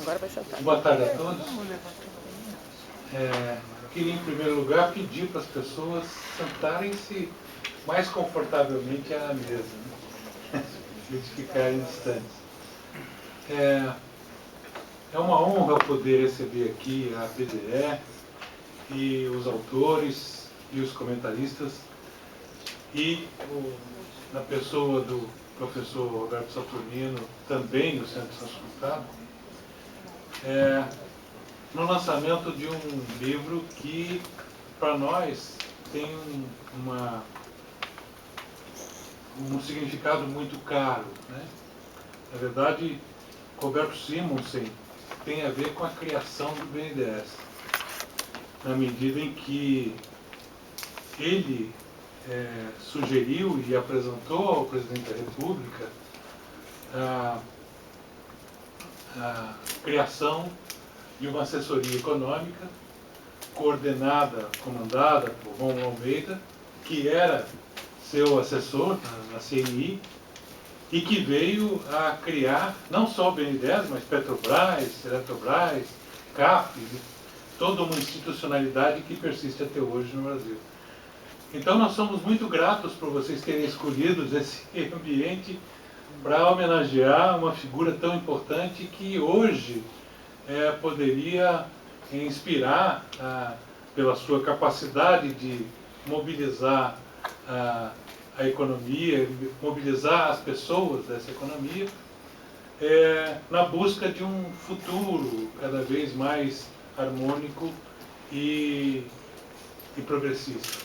Agora vai saltar. Boa tarde a todos. Queria, em primeiro lugar, pedir para as pessoas sentarem-se mais confortavelmente à mesa, né? De ficarem distantes. É uma honra poder receber aqui a BDE e os autores e os comentaristas e na pessoa do professor Roberto Saturnino, também do Centro Santos Gustavo, no lançamento de um livro que, para nós, tem um significado muito caro, né? Na verdade, Roberto Simonsen tem a ver com a criação do BNDES, na medida em que ele sugeriu e apresentou ao presidente da República a criação de uma assessoria econômica coordenada, comandada por Romulo Almeida, que era seu assessor na CNI e que veio a criar não só o BNDES, mas Petrobras, Eletrobras, CAF, toda uma institucionalidade que persiste até hoje no Brasil. Então nós somos muito gratos por vocês terem escolhido esse ambiente para homenagear uma figura tão importante que hoje poderia inspirar, pela sua capacidade de mobilizar a economia, mobilizar as pessoas dessa economia, na busca de um futuro cada vez mais harmônico e progressista.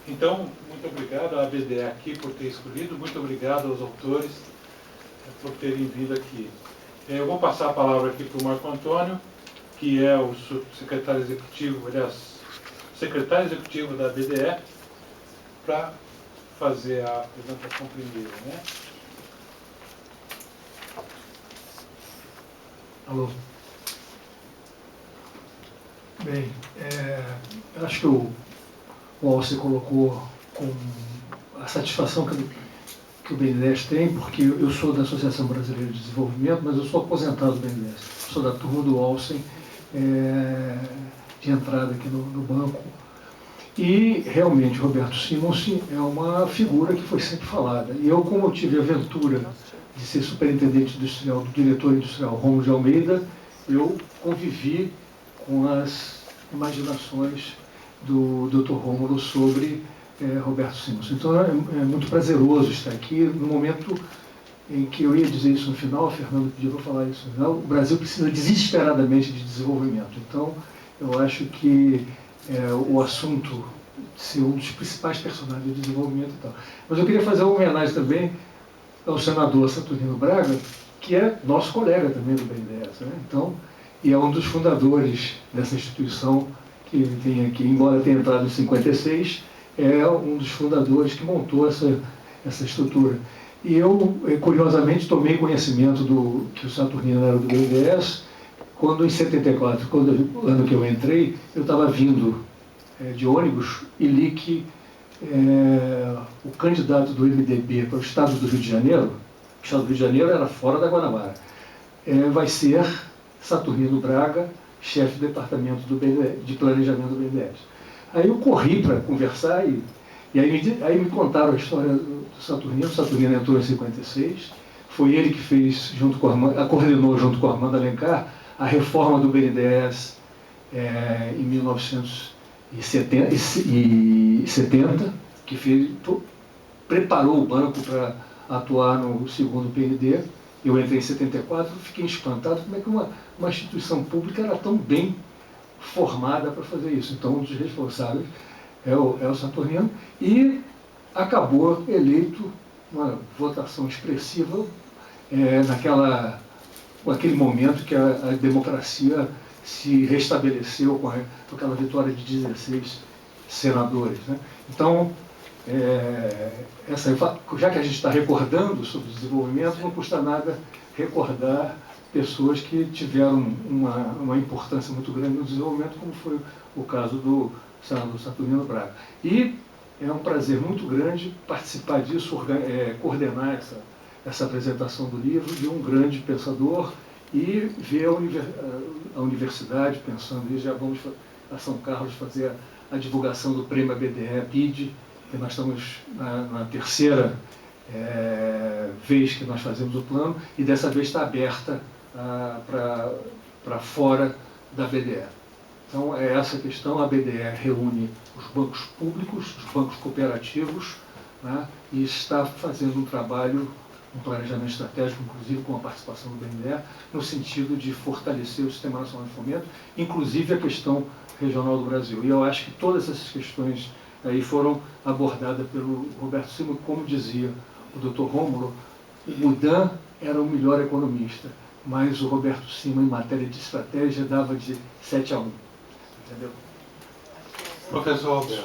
Então, muito obrigado à BDE aqui por ter escolhido, muito obrigado aos autores por terem vindo aqui. Eu vou passar a palavra aqui para o Marco Antônio, que é o secretário executivo, aliás, secretário executivo da BDE, para fazer a apresentação primeiro, né? Alô. Bem, acho que o Alce colocou com a satisfação que o BNDES tem, porque eu sou da Associação Brasileira de Desenvolvimento, mas eu sou aposentado do BNDES. Sou da turma do Alce, de entrada aqui no banco. E, realmente, Roberto Simonsen é uma figura que foi sempre falada. E eu, como eu tive a aventura de ser superintendente industrial, do diretor industrial Romulo de Almeida, eu convivi com as imaginações do Dr. Romulo sobre Roberto Simonsen. Então é muito prazeroso estar aqui no momento em que eu ia dizer isso no final, Fernando pediu para falar isso no final, o Brasil precisa desesperadamente de desenvolvimento. Então eu acho que o assunto ser um dos principais personagens do desenvolvimento e tal. Mas eu queria fazer uma homenagem também ao senador Saturnino Braga, que é nosso colega também do BNDES, né? Então, e é um dos fundadores dessa instituição que ele tem aqui, embora tenha entrado em 56, é um dos fundadores que montou essa estrutura. E eu, curiosamente, tomei conhecimento que o Saturnino era do BNDES, quando em 74, o ano que eu entrei, eu estava vindo de ônibus e li que o candidato do MDB para o estado do Rio de Janeiro, o estado do Rio de Janeiro era fora da Guanabara, vai ser Saturnino Braga, chefe do departamento de planejamento do BNDES. Aí eu corri para conversar e aí me contaram a história do Saturnino. O Saturnino entrou em 56, foi ele que fez, coordenou junto com o Armando Alencar, a reforma do BNDES em 1970, que preparou o banco para atuar no segundo PND. Eu entrei em 74, fiquei espantado como é que uma instituição pública era tão bem formada para fazer isso. Então, um dos responsáveis é o Saturnino, e acabou eleito uma votação expressiva naquele momento que a democracia se restabeleceu com aquela vitória de 16 senadores, né? Então, já que a gente está recordando sobre o desenvolvimento, não custa nada recordar pessoas que tiveram uma importância muito grande no desenvolvimento, como foi o caso do senador Saturnino Braga. E é um prazer muito grande participar disso, coordenar essa apresentação do livro de um grande pensador e ver a universidade pensando nisso. Já vamos a São Carlos fazer a divulgação do prêmio ABDE-PID, que nós estamos na terceira vez que nós fazemos o plano, e dessa vez está aberta para fora da BDE. Então, é essa questão. A BDE reúne os bancos públicos, os bancos cooperativos, né, e está fazendo um trabalho, um planejamento estratégico, inclusive com a participação do BNDES, no sentido de fortalecer o Sistema Nacional de Fomento, inclusive a questão regional do Brasil. E eu acho que todas essas questões aí foram abordadas pelo Roberto Simões. Como dizia o Dr. Rômulo, o Boudin era o melhor economista, mas o Roberto Simões, em matéria de estratégia, dava de 7-1. Entendeu? Professor Alberto.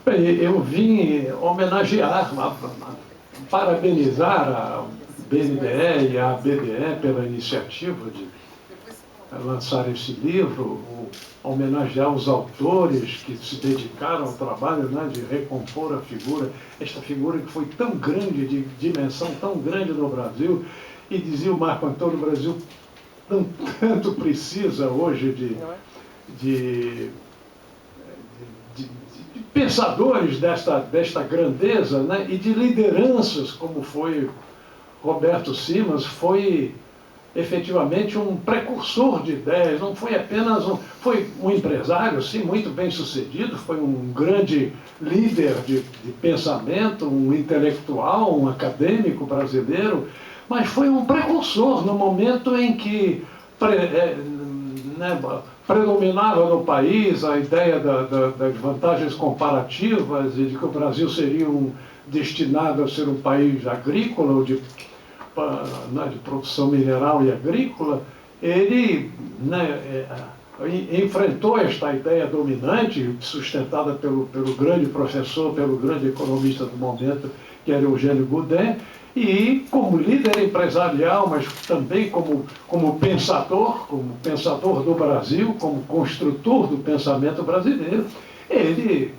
Bem, eu vim homenagear, parabenizar a BNDE e a BDE pela iniciativa de lançar esse livro, homenagear os autores que se dedicaram ao trabalho, né, de recompor a figura, esta figura que foi tão grande, de dimensão tão grande no Brasil, e dizia o Marco Antônio, o Brasil tanto precisa hoje de pensadores desta grandeza, né, e de lideranças, como foi Roberto Simões. Foi efetivamente um precursor de ideias, não foi apenas foi um empresário, sim, muito bem sucedido, foi um grande líder de pensamento, um intelectual, um acadêmico brasileiro, mas foi um precursor no momento em que predominava no país a ideia das vantagens comparativas e de que o Brasil seria destinado a ser um país agrícola, ou de produção mineral e agrícola. Ele enfrentou esta ideia dominante, sustentada pelo grande professor, pelo grande economista do momento, que era Eugênio Boudin, e como líder empresarial, mas também como pensador do Brasil, como construtor do pensamento brasileiro, ele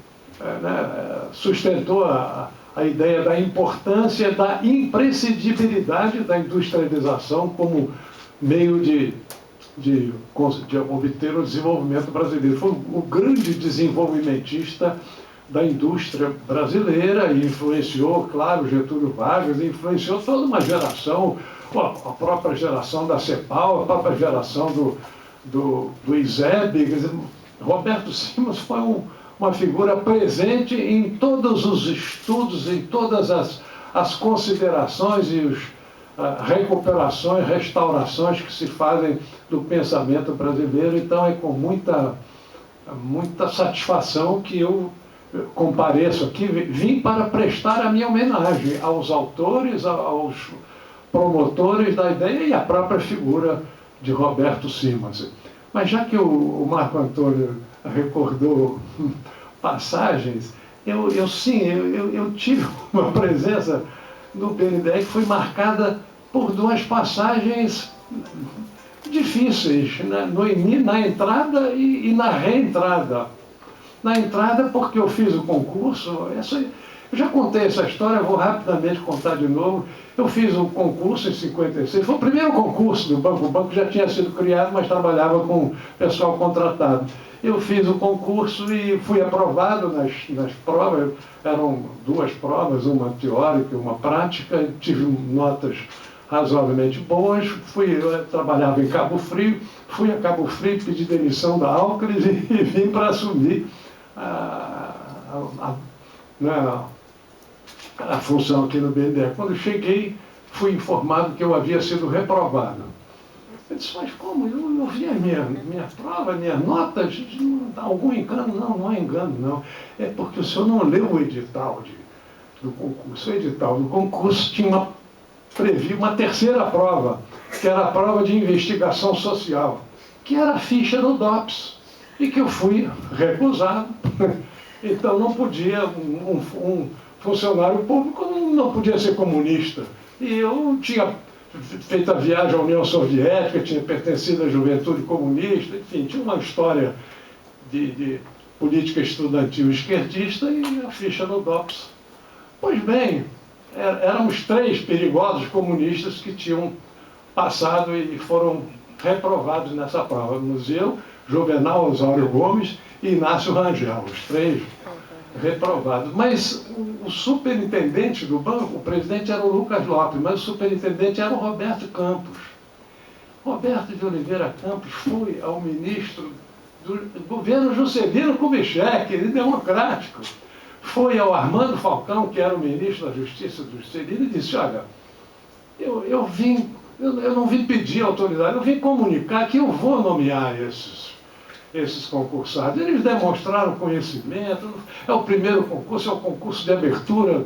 sustentou a ideia da importância, da imprescindibilidade da industrialização como meio de obter o desenvolvimento brasileiro. Foi o grande desenvolvimentista da indústria brasileira e influenciou, claro, Getúlio Vargas, influenciou toda uma geração, a própria geração da CEPAL, a própria geração do ISEB. Quer dizer, Roberto Simões foi uma figura presente em todos os estudos, em todas as considerações e recuperações, restaurações que se fazem do pensamento brasileiro. Então é com muita satisfação que eu compareço aqui, vim para prestar a minha homenagem aos autores, aos promotores da ideia e à própria figura de Roberto Simões. Mas já que o Marco Antônio recordou passagens, eu tive uma presença no BNDE que foi marcada por duas passagens difíceis, né? Na entrada e na reentrada. Na entrada, porque eu fiz o concurso, eu já contei essa história, vou rapidamente contar de novo. Eu fiz o concurso em 56, foi o primeiro concurso do banco. O banco já tinha sido criado, mas trabalhava com pessoal contratado. Eu fiz o concurso e fui aprovado nas provas. Eram duas provas, uma teórica e uma prática. Tive notas razoavelmente boas. Eu trabalhava em Cabo Frio, fui a Cabo Frio, pedi demissão da Alcres e vim para assumir a função aqui no BNDE. Quando cheguei, fui informado que eu havia sido reprovado. Eu disse, mas como? Eu vi a minha prova, minhas notas, algum engano? Não há engano, não. É porque o senhor não leu o edital do concurso. O edital do concurso previa uma terceira prova, que era a prova de investigação social, que era a ficha do DOPS, e que eu fui recusado. Então não podia, um funcionário público não podia ser comunista. E eu tinha feito a viagem à União Soviética, tinha pertencido à juventude comunista, enfim, tinha uma história política estudantil esquerdista e a ficha no DOPS. Pois bem, éramos 3 perigosos comunistas que tinham passado e foram reprovados nessa prova. Eu, Juvenal Osório Gomes e Inácio Rangel, os 3 reprovados. Mas o superintendente do banco, o presidente era o Lucas Lopes, mas o superintendente era o Roberto Campos. Roberto de Oliveira Campos foi ao ministro do governo Juscelino Kubitschek, democrático. Foi ao Armando Falcão, que era o ministro da Justiça do Juscelino, e disse: olha, eu não vim pedir autoridade, eu vim comunicar que eu vou nomear esses concursados. Eles demonstraram conhecimento, é o primeiro concurso, é o concurso de abertura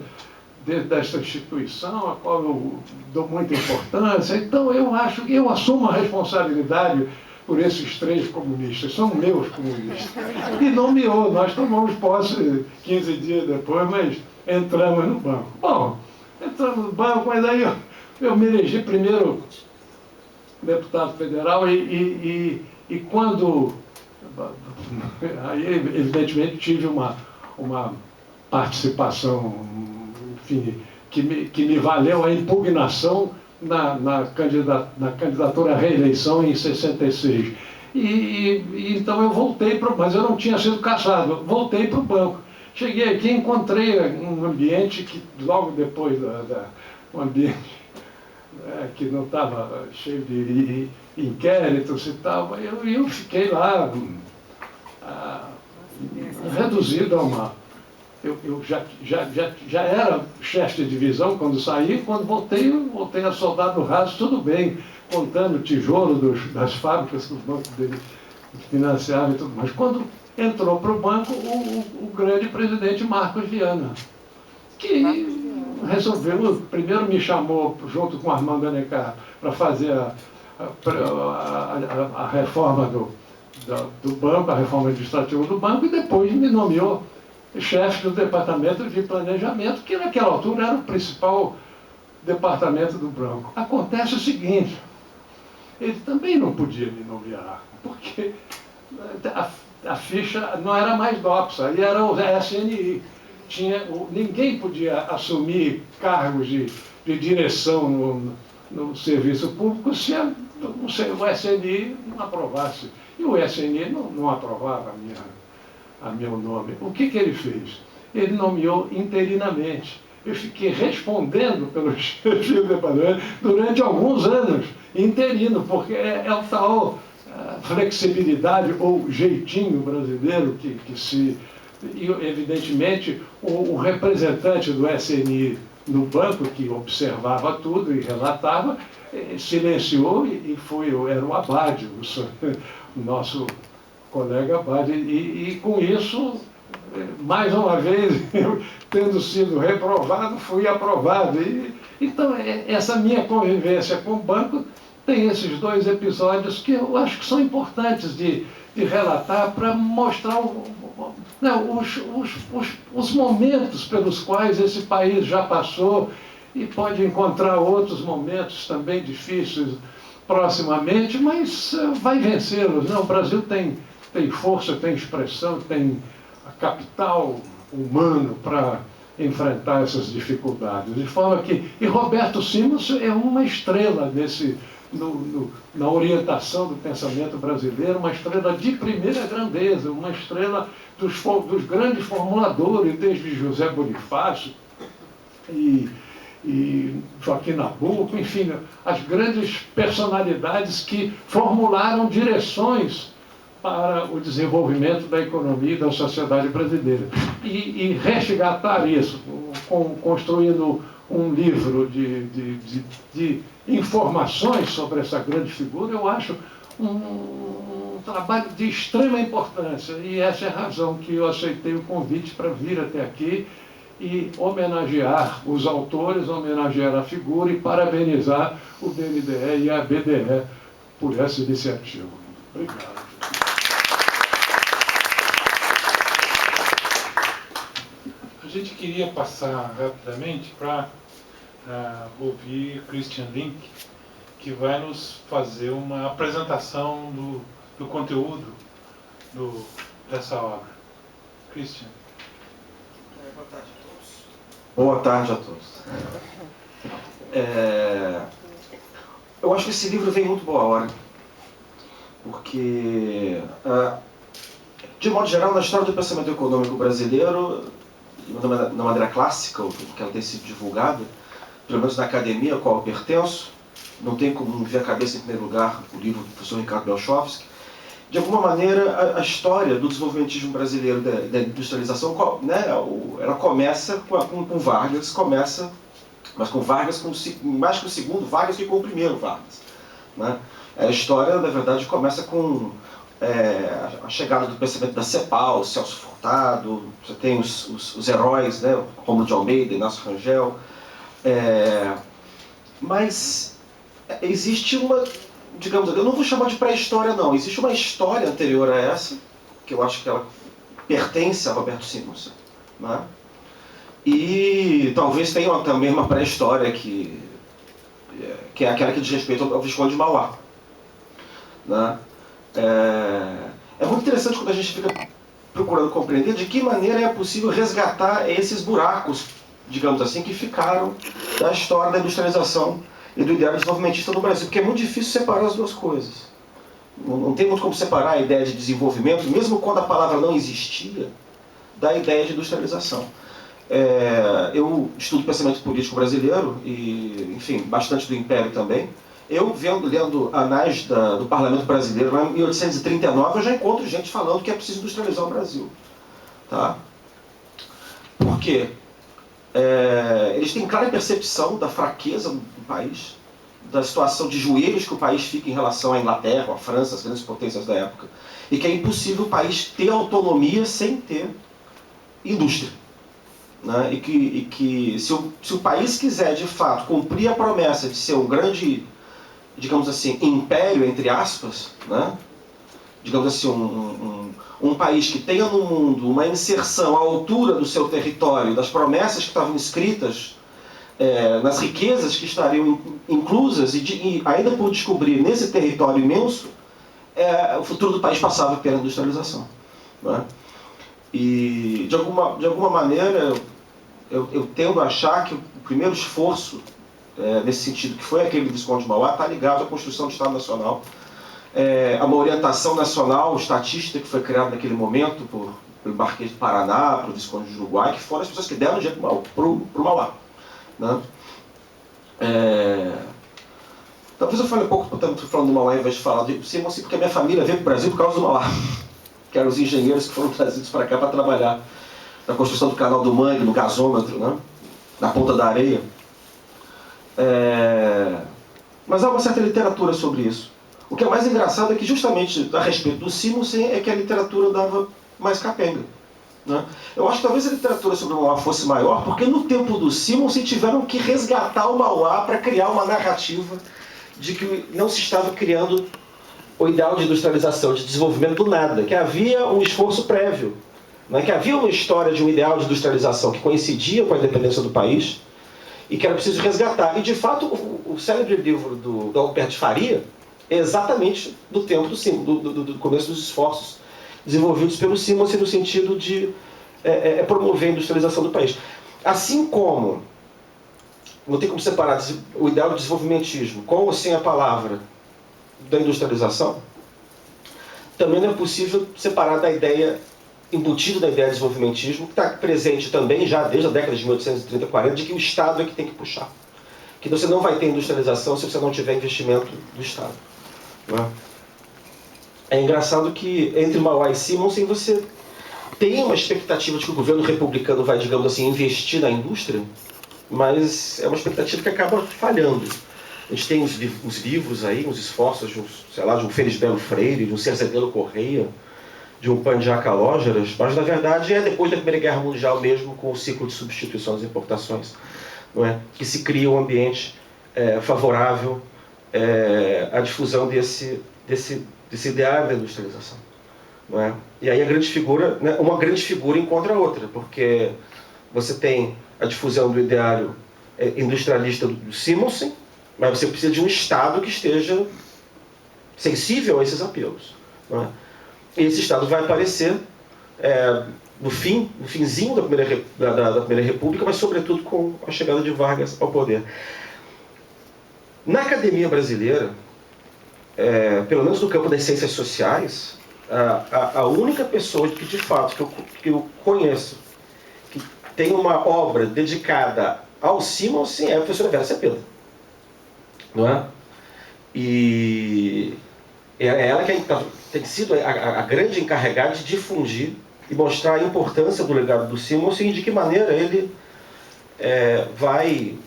desta instituição, a qual eu dou muita importância. Então, eu assumo a responsabilidade por esses 3 comunistas, são meus comunistas. E nomeou, nós tomamos posse 15 dias depois, mas entramos no banco. Bom, entramos no banco, mas aí eu me elegi primeiro deputado federal e quando... Aí, evidentemente, tive uma participação, enfim, que me valeu a impugnação na candidatura à reeleição em 66. Então eu voltei, mas eu não tinha sido cassado, voltei para o banco. Cheguei aqui e encontrei um ambiente que, logo depois um ambiente que não estava cheio de inquéritos e tal, eu fiquei lá reduzido a uma... Eu já era chefe de divisão quando saí, quando voltei a soldado raso, tudo bem, contando tijolo das fábricas que o banco dele financiava e tudo mais. Quando entrou para o banco o grande presidente Marcos Viana, que resolveu, primeiro me chamou junto com Armando Alencar para fazer a reforma do banco, a reforma administrativa do banco, e depois me nomeou chefe do departamento de planejamento, que naquela altura era o principal departamento do banco. Acontece o seguinte, ele também não podia me nomear, porque a ficha não era mais DOPS, aí era o SNI. Ninguém podia assumir cargos de direção no serviço público se o SNI não aprovasse. E o SNI não aprovava a meu nome. O que ele fez? Ele nomeou interinamente. Eu fiquei respondendo pelo chefe do departamento durante alguns anos, interino, porque é o tal flexibilidade ou jeitinho brasileiro que se... E, evidentemente, o representante do SNI no banco, que observava tudo e relatava, silenciou e era o Abad, o nosso colega Abad. E com isso, mais uma vez, eu, tendo sido reprovado, fui aprovado. Então, essa minha convivência com o banco tem esses 2 episódios que eu acho que são importantes de relatar para mostrar os momentos pelos quais esse país já passou e pode encontrar outros momentos também difíceis proximamente, mas vai vencê-los. O Brasil tem força, tem expressão, tem capital humano para enfrentar essas dificuldades. De forma que... E Roberto Simons é uma estrela na orientação do pensamento brasileiro, uma estrela de primeira grandeza, uma estrela dos grandes formuladores, desde José Bonifácio e Joaquim Nabuco, enfim, as grandes personalidades que formularam direções para o desenvolvimento da economia e da sociedade brasileira. E resgatar isso, construindo um livro de informações sobre essa grande figura, eu acho um trabalho de extrema importância. E essa é a razão que eu aceitei o convite para vir até aqui e homenagear os autores, homenagear a figura e parabenizar o BNDE e a BDE por essa iniciativa. Obrigado. A gente queria passar rapidamente para ouvir Christian Link, que vai nos fazer uma apresentação do conteúdo dessa obra. Christian. Boa tarde a todos. Boa tarde a todos. Eu acho que esse livro vem muito boa hora, porque, de modo geral, na história do pensamento econômico brasileiro, na maneira clássica, que ela tem sido divulgada, pelo menos na academia a qual eu pertenço, não tem como ver a cabeça em primeiro lugar o livro do professor Ricardo Belchovsky. De alguma maneira, a história do desenvolvimentismo brasileiro, da industrialização, né, ela começa com Vargas, mas com Vargas, mais que o segundo Vargas que com o primeiro Vargas. Né? A história, na verdade, começa com a chegada do pensamento da CEPAL, Celso Furtado, você tem os heróis, né, Rômulo de Almeida, Inácio Rangel, mas existe uma, digamos, eu não vou chamar de pré-história não, existe uma história anterior a essa, que eu acho que ela pertence a Roberto Simonsen, né? E talvez tenha também uma pré-história que é aquela que diz respeito ao Visconde de Mauá, né? É muito interessante quando a gente fica procurando compreender de que maneira é possível resgatar esses buracos, digamos assim, que ficaram da história da industrialização e do ideário desenvolvimentista no Brasil, porque é muito difícil separar as duas coisas. Não tem muito como separar a ideia de desenvolvimento, mesmo quando a palavra não existia, da ideia de industrialização. Eu estudo pensamento político brasileiro e, enfim, bastante do Império também. Eu, lendo anais do Parlamento Brasileiro, lá em 1839, eu já encontro gente falando que é preciso industrializar o Brasil. Tá? Por quê? Eles têm clara percepção da fraqueza do país, da situação de joelhos que o país fica em relação à Inglaterra, à França, as grandes potências da época, e que é impossível o país ter autonomia sem ter indústria. Né? E que se o país quiser, de fato, cumprir a promessa de ser um grande, digamos assim, império, entre aspas, né? Digamos assim, um país que tenha no mundo uma inserção à altura do seu território, das promessas que estavam escritas, nas riquezas que estariam inclusas e ainda por descobrir nesse território imenso, o futuro do país passava pela industrialização. Né? E, de alguma maneira, eu tendo a achar que o primeiro esforço, nesse sentido, que foi aquele do Visconde de Mauá, está ligado à construção do Estado Nacional, a uma orientação nacional, estatística que foi criada naquele momento pelo Marquês de Paraná, pelo Visconde de Uruguai, que foram as pessoas que deram dinheiro para o Mauá. Né? Talvez eu fale um pouco, falando do Mauá, ao invés de falar de Simonsen, porque a minha família veio para o Brasil por causa do Mauá, que eram os engenheiros que foram trazidos para cá para trabalhar na construção do canal do Mangue, no gasômetro, né? Na Ponta da Areia. Mas há uma certa literatura sobre isso. O que é mais engraçado é que, justamente a respeito do Simonsen, é que a literatura dava mais capenga. Né? Eu acho que talvez a literatura sobre o Mauá fosse maior, porque no tempo do Simonsen tiveram que resgatar o Mauá para criar uma narrativa de que não se estava criando o ideal de industrialização, de desenvolvimento do nada, que havia um esforço prévio, né? Que havia uma história de um ideal de industrialização que coincidia com a independência do país e que era preciso resgatar. E, de fato, o célebre livro do Alberto de Faria é exatamente do tempo do começo dos esforços desenvolvidos pelo Simonsen no sentido de promover a industrialização do país. Assim como não tem como separar o ideal do desenvolvimentismo com ou sem a palavra da industrialização, também não é possível separar da ideia, embutido da ideia de desenvolvimentismo, que está presente também já desde a década de 1830, 40, de que o Estado é que tem que puxar. Que você não vai ter industrialização se você não tiver investimento do Estado. Não é engraçado que entre Mauá e Simonsen você tem uma expectativa de que o governo republicano vai, digamos assim, investir na indústria, mas é uma expectativa que acaba falhando. A gente tem uns livros aí, uns esforços de um Felisbelo Freire, de um Cerzedelo Correia, de um Pandiá Calógeras, mas na verdade é depois da Primeira Guerra Mundial mesmo, com o ciclo de substituições e importações, não é? Que se cria um ambiente favorável à difusão desse ideário da industrialização. Não é? E aí a grande figura, né, uma grande figura encontra a outra, porque você tem a difusão do ideário industrialista do Simonsen, mas você precisa de um Estado que esteja sensível a esses apelos. Não é? E esse Estado vai aparecer no finzinho da Primeira República, mas sobretudo com a chegada de Vargas ao poder. Na academia brasileira, pelo menos no campo das ciências sociais, a única pessoa que de fato que eu conheço que tem uma obra dedicada ao Simonsen é a professora Vera Cepeda, não é? E é ela que tem sido a grande encarregada de difundir e mostrar a importância do legado do Simonsen e de que maneira ele vai,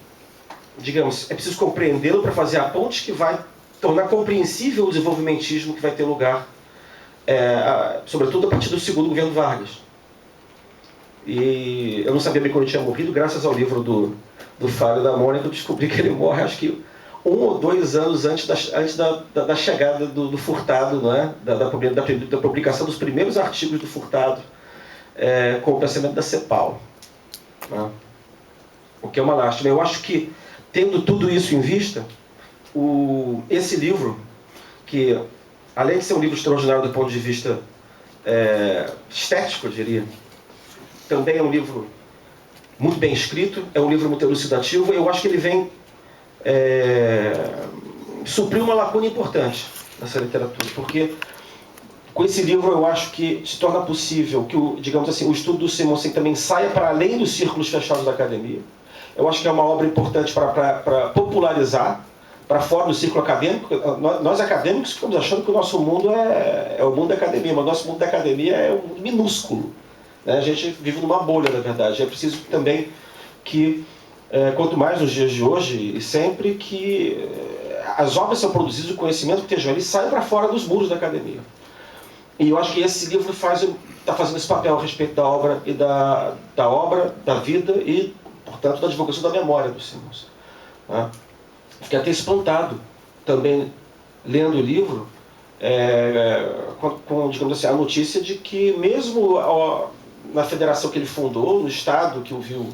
digamos, é preciso compreendê-lo para fazer a ponte que vai tornar compreensível o desenvolvimentismo que vai ter lugar, sobretudo a partir do segundo governo Vargas. E eu não sabia bem quando ele tinha morrido, graças ao livro do Fábio da Mônica, eu descobri que ele morre, acho que 1 ou 2 anos antes da chegada do Furtado, não é? da publicação dos primeiros artigos do Furtado com o pensamento da CEPAL. Não é? O que é uma lástima. Eu acho que, tendo tudo isso em vista, esse livro, que além de ser um livro extraordinário do ponto de vista estético, eu diria, também é um livro muito bem escrito, é um livro muito elucidativo. Eu acho que ele vem suprir uma lacuna importante nessa literatura, porque com esse livro eu acho que se torna possível que digamos assim, o estudo do Simonsen também saia para além dos círculos fechados da academia. Eu acho que é uma obra importante para popularizar, para fora do círculo acadêmico. Nós acadêmicos ficamos achando que o nosso mundo é o mundo da academia, mas o nosso mundo da academia é um mundo minúsculo. A gente vive numa bolha, na verdade. É preciso também que, quanto mais nos dias de hoje e sempre, que as obras são produzidas, o conhecimento que estejam ali sai para fora dos muros da academia. E eu acho que esse livro está fazendo esse papel a respeito da obra e da obra, da vida e, portanto, da divulgação da memória do Simonsen. Fiquei até espantado também, lendo o livro, com, digamos assim, a notícia de que mesmo na federação que ele fundou, no Estado que o viu,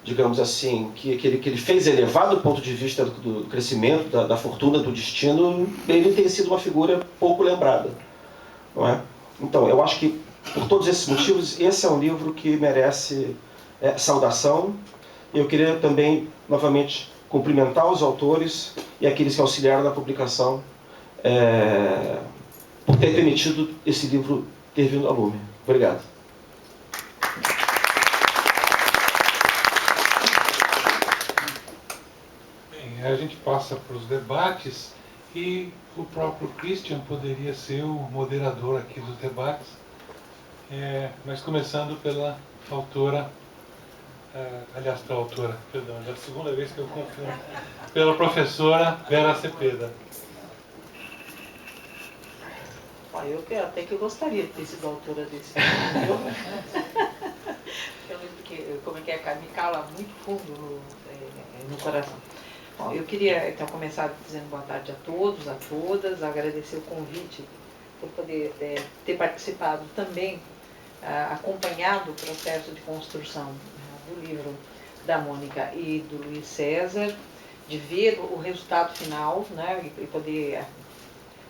digamos assim, que ele fez elevar do ponto de vista do crescimento, da fortuna, do destino, ele tem sido uma figura pouco lembrada. Não é? Então, eu acho que, por todos esses motivos, esse é um livro que merece saudação. Eu queria também, novamente, cumprimentar os autores e aqueles que auxiliaram na publicação por ter permitido esse livro ter vindo a lume. Obrigado. Bem, a gente passa para os debates e o próprio Christian poderia ser o moderador aqui dos debates, mas começando pela autora, perdão, já é a segunda vez que eu confundo, pela professora Vera Cepeda. Eu até que eu gostaria de ter sido autora desse livro, porque como é que me cala muito fundo no coração. Bom, eu queria então começar dizendo boa tarde a todos, a todas, agradecer o convite por poder ter participado também, acompanhado o processo de construção do livro da Mônica e do Luiz César, de ver o resultado final, né, e poder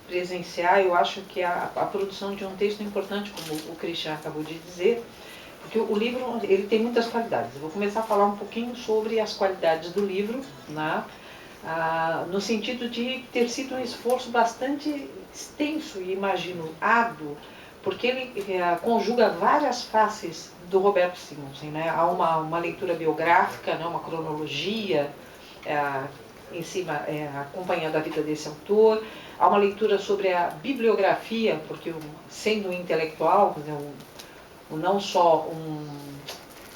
presenciar. Eu acho que a produção de um texto importante, como o Christian acabou de dizer, porque o livro ele tem muitas qualidades. Eu vou começar a falar um pouquinho sobre as qualidades do livro, né, no sentido de ter sido um esforço bastante extenso e, imagino, árduo, porque ele conjuga várias faces do Roberto Simonsen, né? Há uma leitura biográfica, né? Uma cronologia em cima, acompanhando a vida desse autor. Há uma leitura sobre a bibliografia, porque sendo um intelectual, não só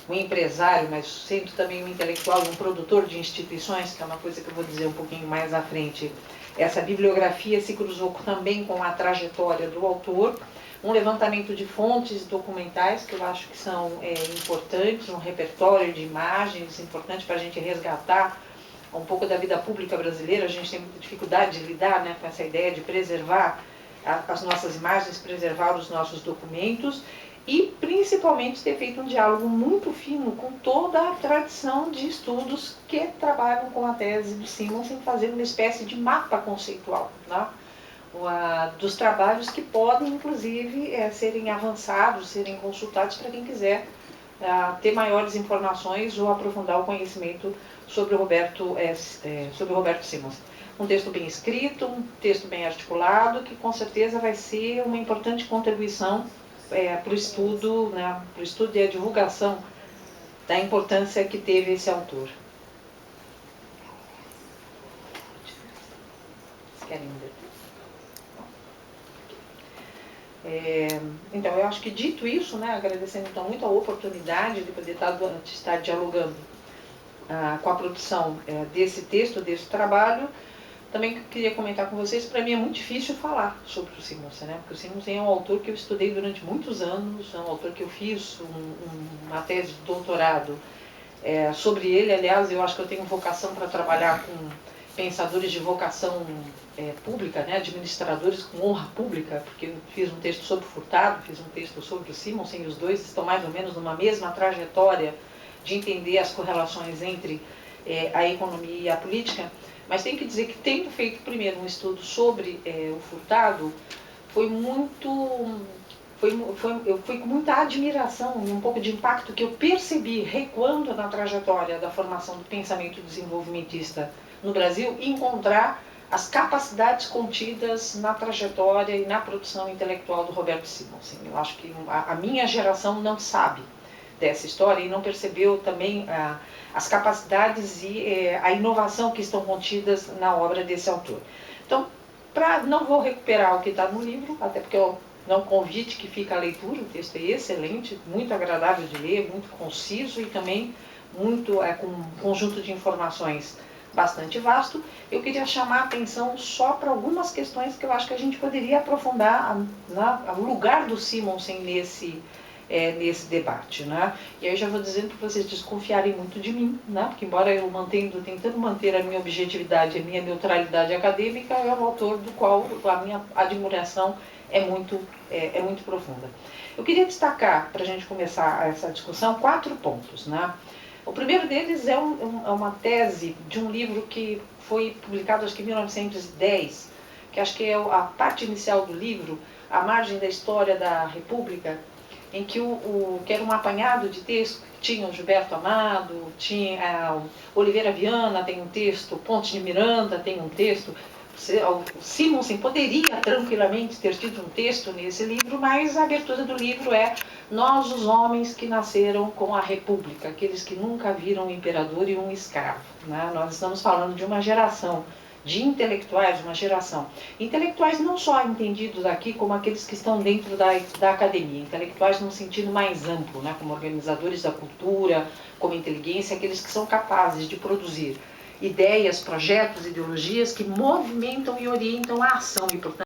um empresário, mas sendo também um intelectual e um produtor de instituições, que é uma coisa que eu vou dizer um pouquinho mais à frente, essa bibliografia se cruzou também com a trajetória do autor, um levantamento de fontes documentais que eu acho que são importantes, um repertório de imagens importante para a gente resgatar um pouco da vida pública brasileira. A gente tem muita dificuldade de lidar, né, com essa ideia de preservar as nossas imagens, preservar os nossos documentos e principalmente ter feito um diálogo muito fino com toda a tradição de estudos que trabalham com a tese do Simonsen, fazendo uma espécie de mapa conceitual, né? dos trabalhos que podem, inclusive, serem avançados, serem consultados para quem quiser ter maiores informações ou aprofundar o conhecimento sobre o Roberto Simons. Um texto bem escrito, um texto bem articulado, que com certeza vai ser uma importante contribuição para o estudo, né, para o estudo e a divulgação da importância que teve esse autor. Vocês querem então, eu acho que dito isso, né, agradecendo então muito a oportunidade de poder estar dialogando com a produção desse texto, desse trabalho, também queria comentar com vocês, para mim é muito difícil falar sobre o Simonsen, né, porque o Simonsen é um autor que eu estudei durante muitos anos, é um autor que eu fiz uma tese de doutorado sobre ele. Aliás, eu acho que eu tenho vocação para trabalhar com pensadores de vocação pública, né, administradores com honra pública, porque eu fiz um texto sobre Furtado, fiz um texto sobre o Simonsen, e os dois estão mais ou menos numa mesma trajetória de entender as correlações entre a economia e a política. Mas tenho que dizer que, tendo feito primeiro um estudo sobre o Furtado, eu fui com muita admiração e um pouco de impacto que eu percebi recuando na trajetória da formação do pensamento desenvolvimentista no Brasil, encontrar as capacidades contidas na trajetória e na produção intelectual do Roberto Simonsen. Eu acho que a minha geração não sabe dessa história e não percebeu também as capacidades e a inovação que estão contidas na obra desse autor. Então, não vou recuperar o que está no livro, até porque eu não convite que fica a leitura, o texto é excelente, muito agradável de ler, muito conciso e também muito com um conjunto de informações bastante vasto. Eu queria chamar a atenção só para algumas questões que eu acho que a gente poderia aprofundar o lugar do Simonsen nesse debate, né? E aí já vou dizendo para vocês desconfiarem muito de mim, né? Porque embora eu tentando manter a minha objetividade, a minha neutralidade acadêmica, é um autor do qual a minha admiração é muito profunda. Eu queria destacar, para a gente começar essa discussão, 4 pontos, né? O primeiro deles é uma tese de um livro que foi publicado, acho que em 1910, que acho que é a parte inicial do livro, A Margem da História da República, em que que era um apanhado de texto, tinha o Gilberto Amado, tinha Oliveira Viana, tem um texto, Pontes de Miranda tem um texto. O Simonsen poderia tranquilamente ter tido um texto nesse livro, mas a abertura do livro é Nós, os homens que nasceram com a República, aqueles que nunca viram um imperador e um escravo, né? Nós estamos falando de uma geração de intelectuais, uma geração. Intelectuais não só entendidos aqui como aqueles que estão dentro da academia, intelectuais num sentido mais amplo, né? Como organizadores da cultura, como inteligência, aqueles que são capazes de produzir ideias, projetos, ideologias que movimentam e orientam a ação e, portanto,